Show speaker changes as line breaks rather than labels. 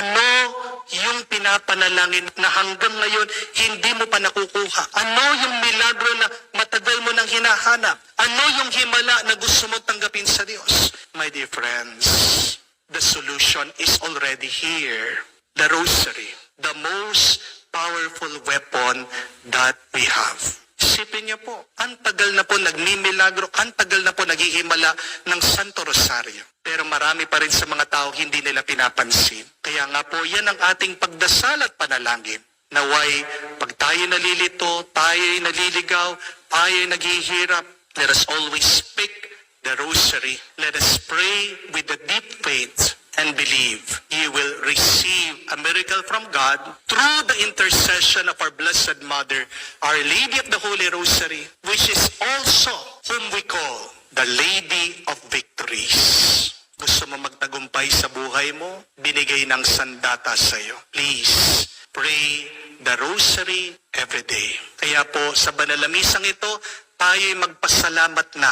Ano yung pinapanalangin na hanggang ngayon hindi mo pa nakukuha? Ano yung milagro na matagal mo nang hinahanap? Ano yung himala na gusto mo tanggapin sa Diyos? My dear friends, the solution is already here. The rosary, the most powerful weapon that we have. Isipin niyo po, ang tagal na po nagmimilagro, ang tagal na po naghihimala ng Santo Rosario. Pero marami pa rin sa mga tao hindi nila pinapansin. Kaya nga po, yan ang ating pagdasal at panalangin. Naway, pag tayo nalilito, tayo naliligaw, tayo naghihirap, let us always speak the rosary. Let us pray with a deep faith and believe you will receive a miracle from God through the intercession of our Blessed Mother, Our Lady of the Holy Rosary, which is also whom we call the Lady of Victories. Gusto mo magtagumpay sa buhay mo? Binigay ng sandata sa iyo. Please, pray the Rosary every day. Kaya po, sa banal na misang ito, tayo'y magpasalamat na